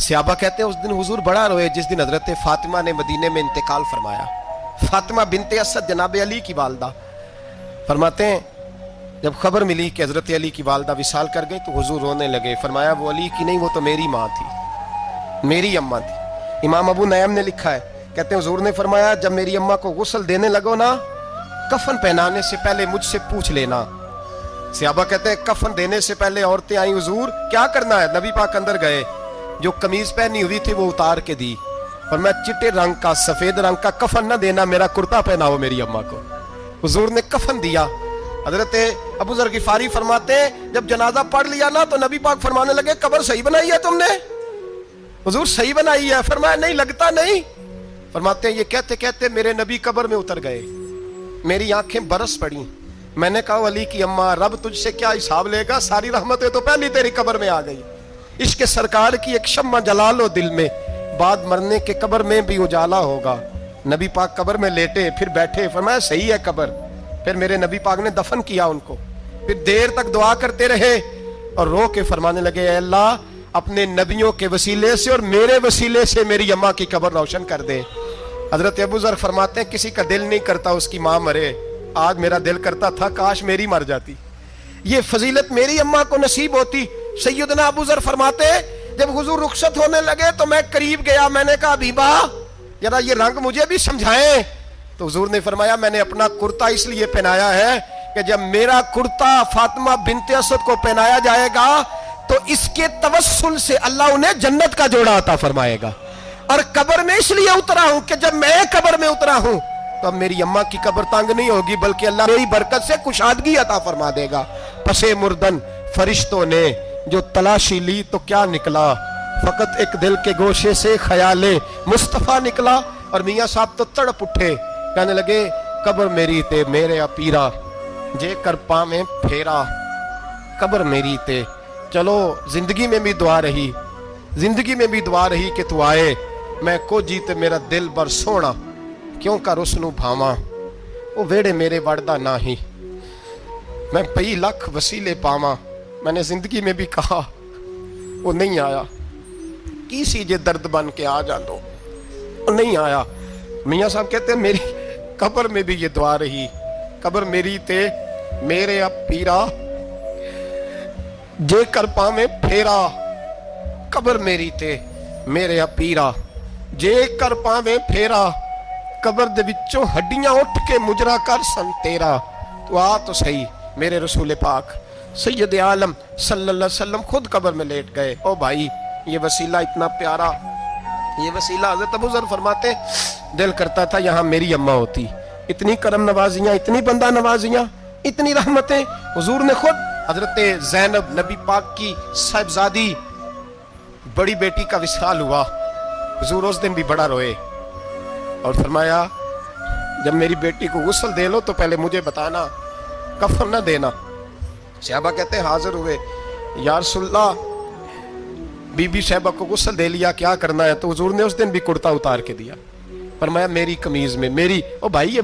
सहाबा कहते हैं उस दिन हुजूर बड़ा रोए जिस दिन हजरत फातिमा ने मदीने में इंतकाल फरमाया। फातिमा बिनते असद जनाब अली की वालदा, फरमाते हैं जब खबर मिली कि हजरत अली की वालदा विसाल कर गई तो हुजूर रोने लगे। फरमाया वो अली की नहीं, वो तो मेरी माँ थी, मेरी अम्मा थी। इमाम अबू नयम ने लिखा है, कहते हैं हुजूर ने फरमाया जब मेरी अम्मा को गुस्ल देने लगो ना, कफन पहनाने से पहले मुझसे पूछ लेना। सहाबा कहते हैं कफन देने से पहले औरतें आई, हुजूर क्या करना है? नबी पाक अंदर गए, जो कमीज पहनी हुई थी वो उतार के दी। और मैं चिट्टे रंग का सफेद रंग का कफन ना देना, मेरा कुर्ता पहनाओ मेरी अम्मा को। हुजूर ने कफन दिया। हजरत अबू जर गिफारी फरमाते हैं जब जनाजा पढ़ लिया ना तो नबी पाक फरमाने लगे कब्र सही बनाई है तुमने? हुजूर सही बनाई है। फरमाया नहीं लगता नहीं। फरमाते हैं ये कहते कहते मेरे नबी कब्र में उतर गए, मेरी आंखें बरस पड़ी। मैंने कहा अली की अम्मा रब तुझसे क्या हिसाब लेगा, सारी रहमतें तो पहली तेरी कब्र में आ गई। इश्क सरकार की एक शम्मा जला लो दिल में, बाद मरने के कब्र में भी उजाला होगा। नबी पाक कब्र में लेटे फिर बैठे, फरमाया सही है कब्र। फिर मेरे नबी पाक ने दफन किया उनको। फिर देर तक दुआ करते रहे और रो के फरमाने लगे अल्लाह अपने नबियों के वसीले से और मेरे वसीले से मेरी अम्मा की कब्र रोशन कर दे। हजरत अबू जर फरमाते हैं किसी का दिल नहीं करता उसकी माँ मरे, आज मेरा दिल करता था काश मेरी मर जाती, ये फजीलत मेरी अम्मा को नसीब होती। सैयदना अबू जर फरमाते जब हुजूर रुखसत होने लगे तो मैं करीब गया, मैंने कहा बीबा जरा ये रंग मुझे भी समझाएं। तो हुजूर ने फरमाया मैंने अपना कुर्ता इसलिए पहनाया है कि जब मेरा कुर्ता फातिमा बिनते असद को पहनाया जाएगा तो इसके तवस्सुल से अल्लाह उन्हें जन्नत का जोड़ा अता फरमाएगा। और कब्र में इसलिए उतरा हूं कि जब मैं कब्र में उतरा हूं तो अब मेरी अम्मा की कब्र तंग नहीं होगी, बल्कि अल्लाह मेरी बरकत से कुशादगी अता फरमा देगा। पसे मुर्दन फरिश्तों ने जो तलाशी ली तो क्या निकला, फकत एक दिल के गोशे से ख्याले मुस्तफा निकला। और मियाँ साहब तो तड़प उठे, कहने लगे कब्र मेरी ते मेरे अपीरा, जे कर पावे फेरा कब्र मेरी ते। चलो जिंदगी में भी दुआ रही, जिंदगी में भी दुआ रही कि तू आए, मैं को जीते मेरा दिल बर सोना, क्यों कर उसनू भावा वो वेड़े मेरे वड़दा ना ही, मैं पई लख वसीले पावा। मैंने जिंदगी में भी कहा वो नहीं आया, की सी जे दर्द बन के आ जा दो, वो नहीं आया। मियाँ साहब कहते हैं मेरी कब्र में भी ये दुआ रही, कब्र मेरी ते मेरे अब पीरा, जे कर पावे फेरा कब्र मेरी ते मेरे अब पीरा, जे कर पावे फेरा कब्र दे विचों हड्डियां उठ के मुजरा कर सन तेरा। तो आ तो सही मेरे रसूल पाक सैयद आलम सल्लल्लाहु अलैहि वसल्लम खुद कब्र में लेट गए। ओ भाई ये वसीला इतना प्यारा, ये वसीला हज़रत अबू ज़र फरमाते दिल करता था यहाँ मेरी अम्मा होती। इतनी करम नवाजियाँ, इतनी बंदा नवाजियाँ, इतनी रहमतें। हुजूर ने खुद हजरत ज़ैनब नबी पाक की साहिबजादी बड़ी बेटी का विसाल हुआ, हुजूर उस दिन भी बड़ा रोए और फरमाया जब मेरी बेटी को गुस्ल दे लो तो पहले मुझे बताना, कफन ना देना। सहाबा कहते हैं हाजिर हुए, या रसूलल्लाह बीबी साहबा को गुस्ल दे लिया, क्या करना है? तो हुजूर ने उस दिन भी कुर्ता उतार के दिया, फरमाया मेरी कमीज में मेरी। ओ भाई ये